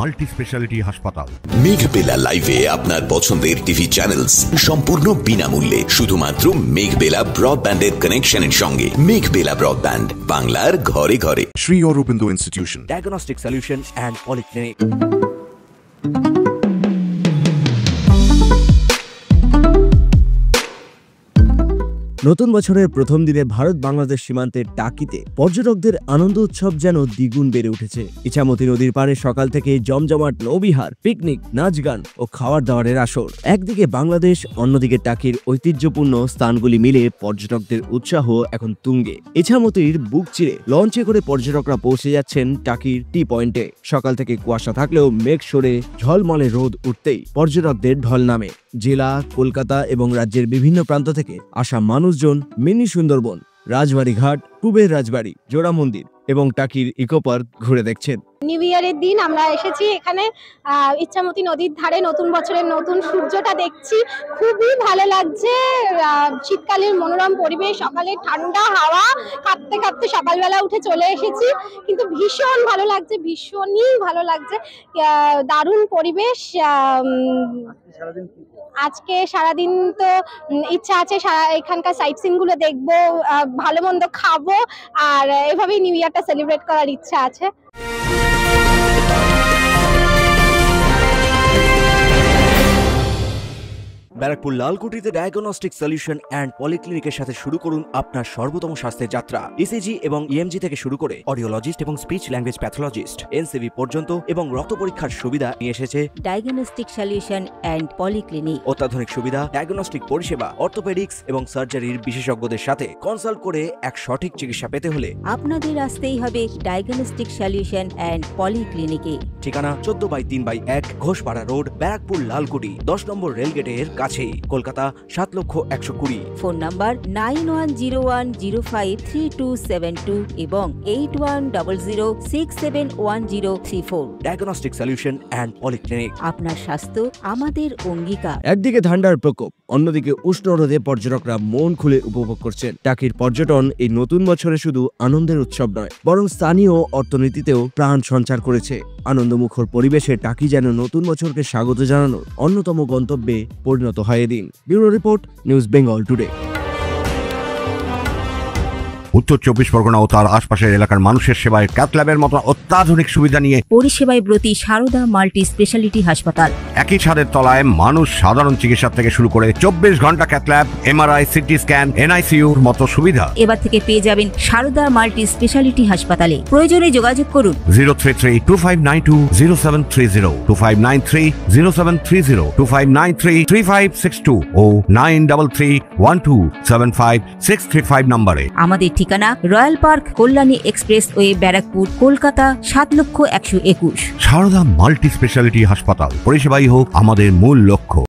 Multi speciality হাসপাতাল। মেঘবেলা লাইভে আপনার পছন্দের টিভি চ্যানেলস সম্পূর্ণ বিনামূল্যে শুধুমাত্র মেঘবেলা ব্রডব্যান্ডের কানেকশনের সঙ্গে। মেঘবেলা ব্রডব্যান্ড, বাংলার ঘরে ঘরে। Sri Aurobindo Institution, Diagnostic Solution and Polyclinic। নতুন বছরের প্রথম দিনে ভারত বাংলাদেশ সীমান্তের টাকিতে পর্যটকদের আনন্দ উৎসব যেন দ্বিগুণ বেড়ে উঠেছে। ইছামতি নদীর পাড়ে সকাল থেকে জমজমাট নৌবিহার, পিকনিক, নাচ গান ও খাওয়ার দাওয়ারের আসর। একদিকে বাংলাদেশ, অন্যদিকে টাকির ঐতিহ্যপূর্ণ স্থানগুলি মিলে পর্যটকদের উৎসাহ এখন তুঙ্গে। ইছামতির বুক চিরে লঞ্চে করে পর্যটকরা পৌঁছে যাচ্ছেন টাকির টি পয়েন্টে। সকাল থেকে কুয়াশা থাকলেও মেঘ সরে ঝলমলে রোদ উঠতেই পর্যটকদের ঢল নামে। জেলা, কলকাতা এবং রাজ্যের বিভিন্ন প্রান্ত থেকে আসা মানুষজন মিনি সুন্দরবন, রাজবাড়ি ঘাট, কুবের রাজবাড়ি, জোড়া মন্দির এবং টাকির ইকো পার্ক ঘুরে দেখছেন। নিউ ইয়ারের দিন আমরা এসেছি এখানে ইছামতি নদীর ধারে নতুন বছরের নতুন সূর্যটা দেখছি, খুবই ভালো লাগছে। শীতকালের মনোরম পরিবেশ, সকালে ঠান্ডা হাওয়া, কাঁপতে কাঁপতে সকালবেলা উঠে চলে এসেছি, কিন্তু ভীষণ ভালো লাগছে, ভীষণই ভালো লাগছে। দারুণ পরিবেশ। আজকে সারাদিন তো ইচ্ছা আছে এখানকার সাইট সিন গুলো দেখবো, ভালো মন্দ খাবো, আর এভাবেই নিউ ইয়ারটা সেলিব্রেট করার ইচ্ছা আছে। ব্যারাকপুর লালকুটিতে ডায়াগনস্টিক সলিউশন অ্যান্ড পলিক্লিনিকের সাথে শুরু করুন আপনার সর্বোত্তম স্বাস্থ্যের যাত্রা। ইসিজি এবং ইএমজি থেকে শুরু করে অডিওলজিস্ট এবং স্পিচ ল্যাঙ্গুয়েজ প্যাথোলজিস্ট, এনসিভি পর্যন্ত এবং রক্ত পরীক্ষার সুবিধা নিয়ে এসেছে ডায়াগনস্টিক সলিউশন অ্যান্ড পলিক্লিনিক। অত্যাধুনিক সুবিধা, ডায়াগনস্টিক পরিষেবা, অর্থোপেডিক্স এবং সার্জারির বিশেষজ্ঞদের সাথে কনসাল্ট করে এক সঠিক চিকিৎসা পেতে হলে আপনাদের আসতেই হবে ডায়াগনস্টিক সলিউশন অ্যান্ড পলিক্লিনিকে। ঠিকানা 14/3/1 ঘোষপাড়া রোড, ব্যারাকপুর লালকুটি, 10 নম্বর রেলগেটের কাছেই, কলকাতা 7,120,000। ফোন নাম্বার 9101053272 এবং 8100671034। Diagnostic solution and polyclinic. আপনার স্বাস্থ্য আমাদের অঙ্গীকার। একদিকে ঠান্ডার প্রকোপ, অন্যদিকে উষ্ণ রোদে পর্যটকরা মন খুলে উপভোগ করছেন। টাকির পর্যটন এই নতুন বছরে শুধু আনন্দের উৎসব নয়, বরং স্থানীয় অর্থনীতিতেও প্রাণ সঞ্চার করেছে। আনন্দমুখর পরিবেশে টাকি যেন নতুন বছরকে স্বাগত জানানোর অন্যতম গন্তব্যে পরিণত হয় এদিন। Bureau report, news Bengal today. উত্তর 24 পরগনা ও তার আশপাশের এলাকার মানুষের সেবায় ক্যাথ ল্যাবের মতো অত্যাধুনিক সুবিধা নিয়ে পরিষেবায় ব্রতী সারদা মাল্টি স্পেশালিটি হাসপাতাল। একই ছাদের তলায় মানুষ সাধারণ চিকিৎসা থেকে শুরু করে 24 ঘন্টা cath lab, MRI, CT scan, এনআইসিইউর মতো সুবিধা এবার থেকে পেয়ে যাবেন সারদা মাল্টি স্পেশালিটি হাসপাতালে। প্রয়োজনে যোগাযোগ করুন 033-2592-0730, 2593-0730, 2593-3562 ও 9331275635 নম্বরে। আমাদের ঠিকানা royal park, Kalyani expressway, Barrackpore, Kolkata 7,121,000। Sarada multi speciality হাসপাতাল, পরিষেবাই হোক আমাদের মূল লক্ষ্য।